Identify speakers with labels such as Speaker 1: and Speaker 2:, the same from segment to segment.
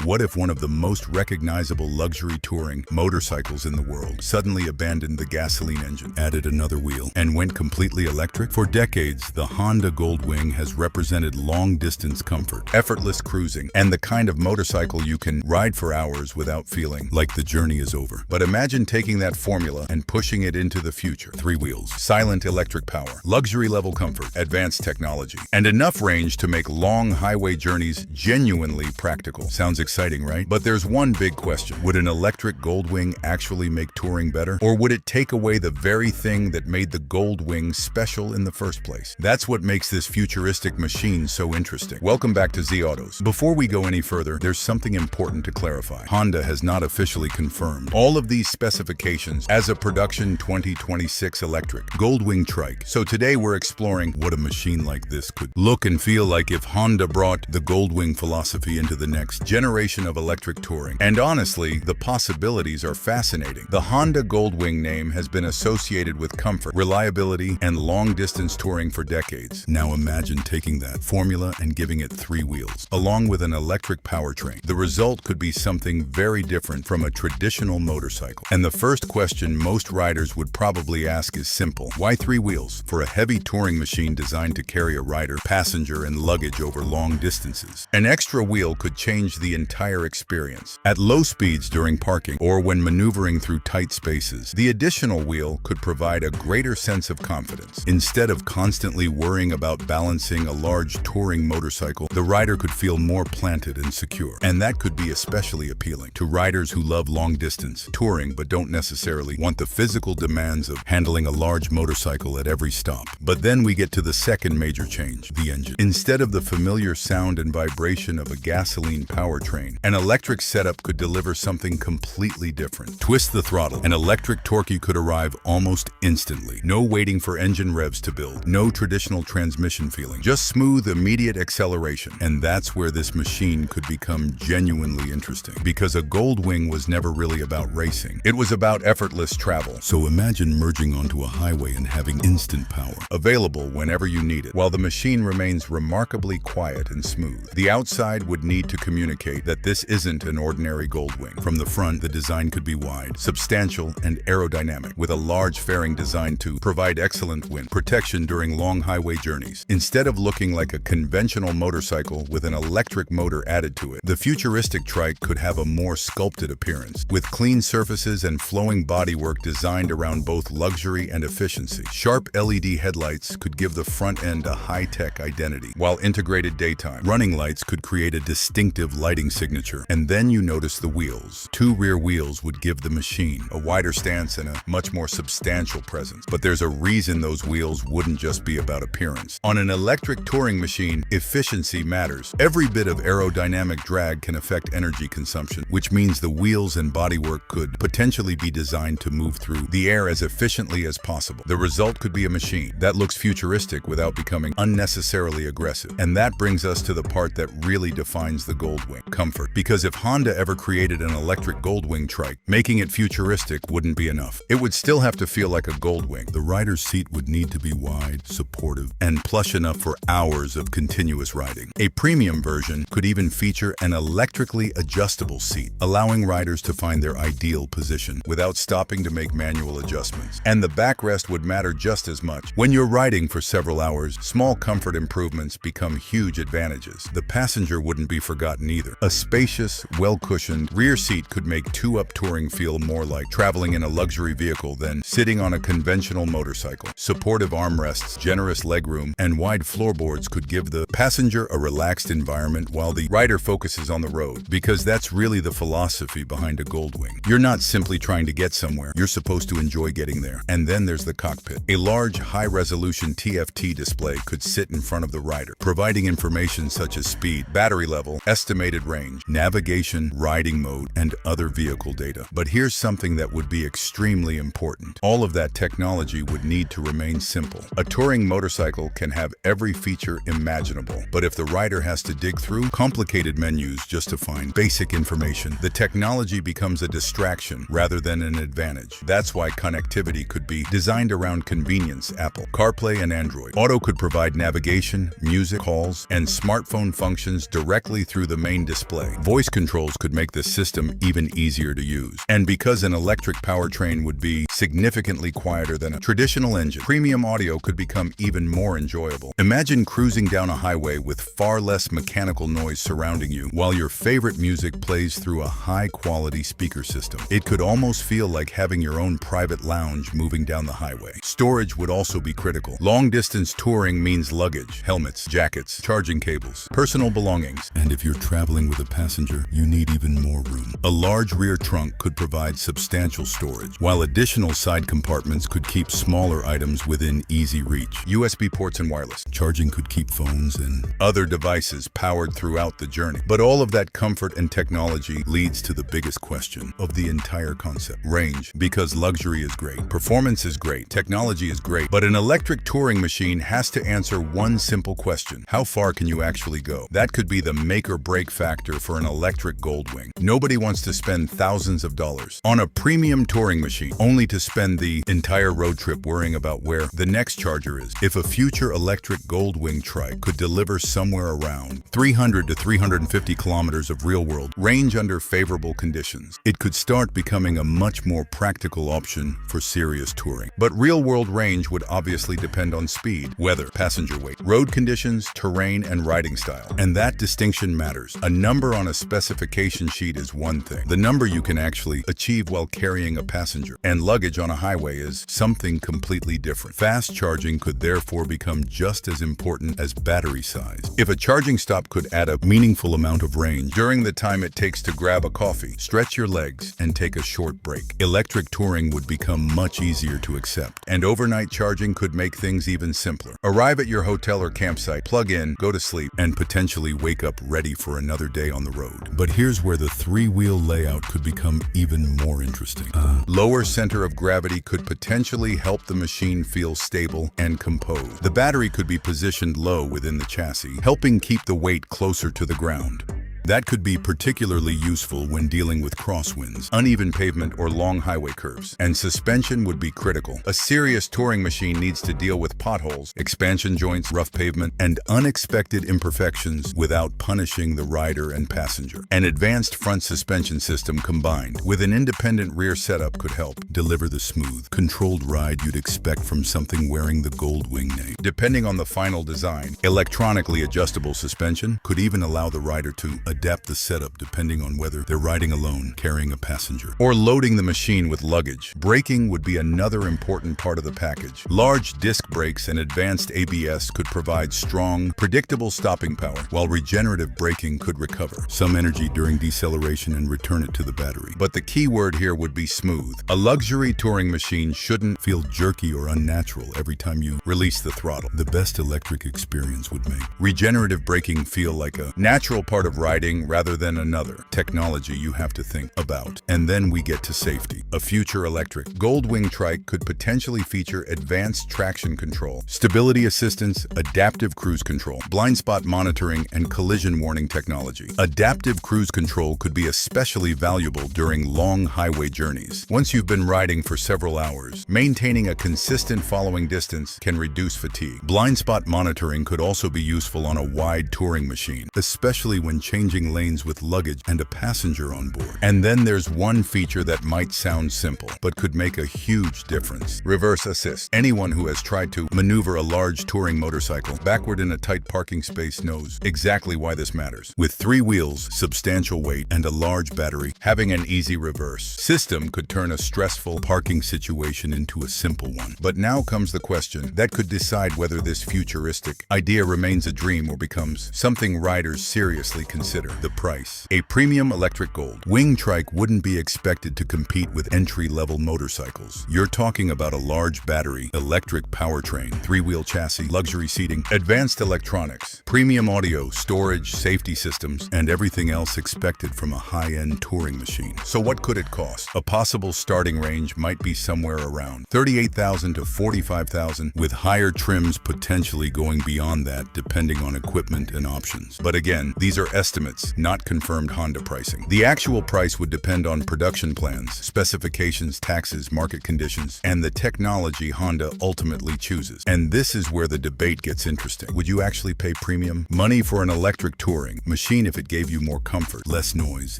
Speaker 1: What if one of the most recognizable luxury touring motorcycles in the world suddenly abandoned the gasoline engine, added another wheel, and went completely electric? For decades, the Honda Goldwing has represented long-distance comfort, effortless cruising, and the kind of motorcycle you can ride for hours without feeling like the journey is over. But imagine taking that formula and pushing it into the future. 3 wheels, silent electric power, luxury-level comfort, advanced technology, and enough range to make long highway journeys genuinely practical. Sounds exciting, right? But there's one big question. Would an electric Goldwing actually make touring better? Or would it take away the very thing that made the Goldwing special in the first place? That's what makes this futuristic machine so interesting. Welcome back to Z Autos. Before we go any further, there's something important to clarify. Honda has not officially confirmed all of these specifications as a production 2026 electric Goldwing Trike. So today we're exploring what a machine like this could look and feel like if Honda brought the Goldwing philosophy into the next generation of electric touring. And honestly, the possibilities are fascinating. The Honda Goldwing name has been associated with comfort, reliability, and long-distance touring for decades. Now imagine taking that formula and giving it 3 wheels, along with an electric powertrain. The result could be something very different from a traditional motorcycle. And the first question most riders would probably ask is simple. Why 3 wheels? For a heavy touring machine designed to carry a rider, passenger, and luggage over long distances. An extra wheel could change the entire experience. At low speeds during parking or when maneuvering through tight spaces, the additional wheel could provide a greater sense of confidence. Instead of constantly worrying about balancing a large touring motorcycle, the rider could feel more planted and secure. And that could be especially appealing to riders who love long-distance touring but don't necessarily want the physical demands of handling a large motorcycle at every stop. But then we get to the second major change, the engine. Instead of the familiar sound and vibration of a gasoline powertrain, an electric setup could deliver something completely different. Twist the throttle, and electric torque could arrive almost instantly. No waiting for engine revs to build, no traditional transmission feeling, just smooth, immediate acceleration. And that's where this machine could become genuinely interesting. Because a Goldwing was never really about racing. It was about effortless travel. So imagine merging onto a highway and having instant power, available whenever you need it, while the machine remains remarkably quiet and smooth. The outside would need to communicate that this isn't an ordinary Goldwing. From the front, the design could be wide, substantial, and aerodynamic, with a large fairing designed to provide excellent wind protection during long highway journeys. Instead of looking like a conventional motorcycle with an electric motor added to it, the futuristic Trike could have a more sculpted appearance, with clean surfaces and flowing bodywork designed around both luxury and efficiency. Sharp LED headlights could give the front end a high-tech identity, while integrated daytime running lights could create a distinctive lighting signature. And then you notice the wheels. 2 rear wheels would give the machine a wider stance and a much more substantial presence. But there's a reason those wheels wouldn't just be about appearance. On an electric touring machine, efficiency matters. Every bit of aerodynamic drag can affect energy consumption, which means the wheels and bodywork could potentially be designed to move through the air as efficiently as possible. The result could be a machine that looks futuristic without becoming unnecessarily aggressive. And that brings us to the part that really defines the Goldwing: comfort. Because if Honda ever created an electric Goldwing Trike, making it futuristic wouldn't be enough. It would still have to feel like a Goldwing. The rider's seat would need to be wide, supportive, and plush enough for hours of continuous riding. A premium version could even feature an electrically adjustable seat, allowing riders to find their ideal position without stopping to make manual adjustments. And the backrest would matter just as much. When you're riding for several hours, small comfort improvements become huge advantages. The passenger wouldn't be forgotten either. A spacious, well-cushioned rear seat could make 2-up touring feel more like traveling in a luxury vehicle than sitting on a conventional motorcycle. Supportive armrests, generous legroom, and wide floorboards could give the passenger a relaxed environment while the rider focuses on the road. Because that's really the philosophy behind a Goldwing. You're not simply trying to get somewhere, you're supposed to enjoy getting there. And then there's the cockpit. A large, high-resolution TFT display could sit in front of the rider, providing information such as speed, battery level, estimated range, navigation, riding mode, and other vehicle data. But here's something that would be extremely important. All of that technology would need to remain simple. A touring motorcycle can have every feature imaginable, but if the rider has to dig through complicated menus just to find basic information, the technology becomes a distraction rather than an advantage. That's why connectivity could be designed around convenience. Apple CarPlay and Android Auto could provide navigation, music, calls, and smartphone functions directly through the main display. Voice controls could make the system even easier to use. And because an electric powertrain would be significantly quieter than a traditional engine, premium audio could become even more enjoyable. Imagine cruising down a highway with far less mechanical noise surrounding you while your favorite music plays through a high-quality speaker system. It could almost feel like having your own private lounge moving down the highway. Storage would also be critical. Long-distance touring means luggage, helmets, jackets, charging cables, personal belongings. And if you're traveling with a passenger, you need even more room. A large rear trunk could provide substantial storage, while additional side compartments could keep smaller items within easy reach. USB ports and wireless charging could keep phones and other devices powered throughout the journey. But all of that comfort and technology leads to the biggest question of the entire concept: range. Because luxury is great, performance is great, technology is great, but an electric touring machine has to answer one simple question: how far can you actually go? That could be the make or break factor for an electric Goldwing. Nobody wants to spend thousands of dollars on a premium touring machine only to spend the entire road trip worrying about where the next charger is. If a future electric Goldwing Trike could deliver somewhere around 300 to 350 kilometers of real-world range under favorable conditions, it could start becoming a much more practical option for serious touring. But real-world range would obviously depend on speed, weather, passenger weight, road conditions, terrain, and riding style. And that distinction matters. A number on a specification sheet is one thing. The number you can actually achieve while carrying a passenger and luggage on a highway is something completely different. Fast charging could therefore become just as important as battery size. If a charging stop could add a meaningful amount of range during the time it takes to grab a coffee, stretch your legs, and take a short break, electric touring would become much easier to accept. And overnight charging could make things even simpler. Arrive at your hotel or campsite, plug in, go to sleep, and potentially wake up ready for another day on the road. But here's where the three-wheel layout could become even more interesting. Lower center of gravity could potentially help the machine feel stable and composed. The battery could be positioned low within the chassis, helping keep the weight closer to the ground. That could be particularly useful when dealing with crosswinds, uneven pavement, or long highway curves. And suspension would be critical. A serious touring machine needs to deal with potholes, expansion joints, rough pavement, and unexpected imperfections without punishing the rider and passenger. An advanced front suspension system combined with an independent rear setup could help deliver the smooth, controlled ride you'd expect from something wearing the Goldwing name. Depending on the final design, electronically adjustable suspension could even allow the rider to adapt the setup depending on whether they're riding alone, carrying a passenger, or loading the machine with luggage. Braking would be another important part of the package. Large disc brakes and advanced ABS could provide strong, predictable stopping power, while regenerative braking could recover some energy during deceleration and return it to the battery. But the key word here would be smooth. A luxury touring machine shouldn't feel jerky or unnatural every time you release the throttle. The best electric experience would make regenerative braking feel like a natural part of riding rather than another technology you have to think about. And then we get to safety. A future electric Goldwing Trike could potentially feature advanced traction control, stability assistance, adaptive cruise control, blind spot monitoring, and collision warning technology. Adaptive cruise control could be especially valuable during long highway journeys. Once you've been riding for several hours, maintaining a consistent following distance can reduce fatigue. Blind spot monitoring could also be useful on a wide touring machine, especially when changing lanes with luggage and a passenger on board. And then there's one feature that might sound simple, but could make a huge difference: reverse assist. Anyone who has tried to maneuver a large touring motorcycle backward in a tight parking space knows exactly why this matters. With 3 wheels, substantial weight, and a large battery, having an easy reverse system could turn a stressful parking situation into a simple one. But now comes the question that could decide whether this futuristic idea remains a dream or becomes something riders seriously consider. consider: the price. A premium electric gold wing trike wouldn't be expected to compete with entry-level motorcycles. You're talking about a large battery, electric powertrain, three-wheel chassis, luxury seating, advanced electronics, premium audio, storage, safety systems, and everything else expected from a high-end touring machine. So what could it cost? A possible starting range might be somewhere around $38,000 to $45,000, with higher trims potentially going beyond that depending on equipment and options. But again, these are estimates, not confirmed Honda pricing. The actual price would depend on production plans, specifications, taxes, market conditions, and the technology Honda ultimately chooses. And this is where the debate gets interesting. Would you actually pay premium money for an electric touring machine if it gave you more comfort, less noise,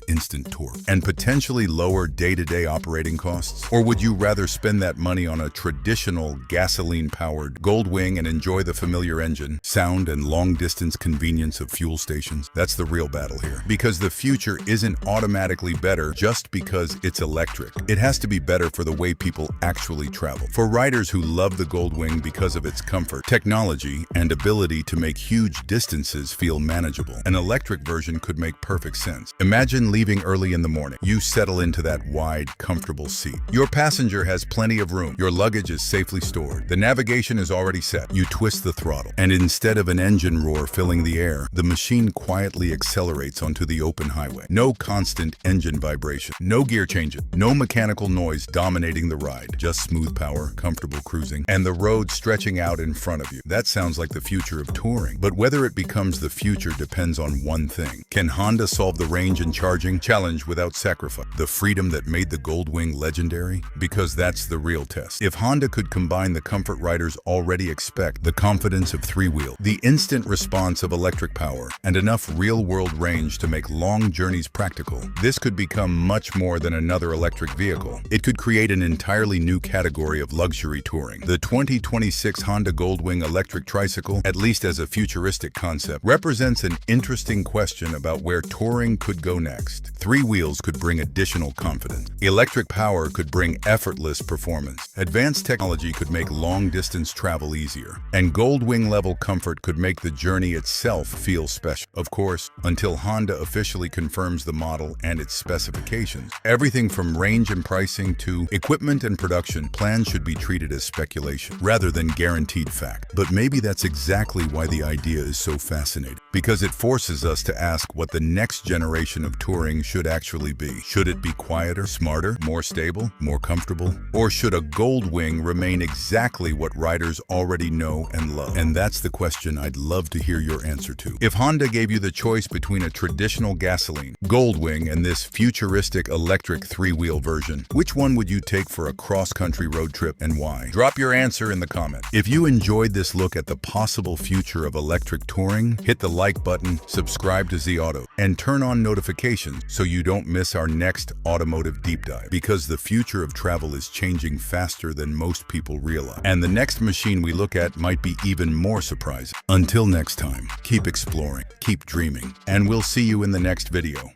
Speaker 1: instant torque, and potentially lower day-to-day operating costs? Or would you rather spend that money on a traditional gasoline-powered gold wing and enjoy the familiar engine, sound, and long-distance convenience of fuel stations? That's the real battle here. Because the future isn't automatically better just because it's electric. It has to be better for the way people actually travel. For riders who love the gold wing because of its comfort, technology, and ability to make huge distances feel manageable, an electric version could make perfect sense. Imagine leaving early in the morning. You settle into that wide, comfortable seat. Your passenger has plenty of room. Your luggage is safely stored. The navigation is already set. You twist the throttle, and instead of an engine roar filling the air, the machine quietly accelerates onto the open highway. No constant engine vibration, no gear changes, no mechanical noise dominating the ride, just smooth power, comfortable cruising, and the road stretching out in front of you. That sounds like the future of touring. But whether it becomes the future depends on one thing. Can Honda solve the range and charging challenge without sacrifice? The freedom that made the gold wing legendary? Because that's the real test. If Honda could combine the comfort riders already expect, the confidence of three-wheel, the instant response of electric power, and enough real-world range to make long journeys practical, this could become much more than another electric vehicle. It could create an entirely new category of luxury touring. The 2026 Honda Goldwing electric tricycle, at least as a futuristic concept, represents an interesting question about where touring could go next. Three wheels could bring additional confidence. Electric power could bring effortless performance. Advanced technology could make long-distance travel easier. And Goldwing-level comfort could make the journey itself feel special. Of course, until Honda officially confirms the model and its specifications, everything from range and pricing to equipment and production plans should be treated as speculation rather than guaranteed fact. But maybe that's exactly why the idea is so fascinating, because it forces us to ask what the next generation of touring should actually be. Should it be quieter, smarter, more stable, more comfortable? Or should a gold wing remain exactly what riders already know and love? And that's the question I'd love to hear your answer to. If Honda gave you the choice between a traditional gasoline gold wing and this futuristic electric three-wheel version, which one would you take for a cross-country road trip and why? Drop your answer in the comments. If you enjoyed this look at the possible future of electric touring, hit the like button, subscribe to Z Auto, and turn on notifications so you don't miss our next automotive deep dive. Because the future of travel is changing faster than most people realize. And the next machine we look at might be even more surprising. Until next time, keep exploring, keep dreaming, and we'll see you in the next video.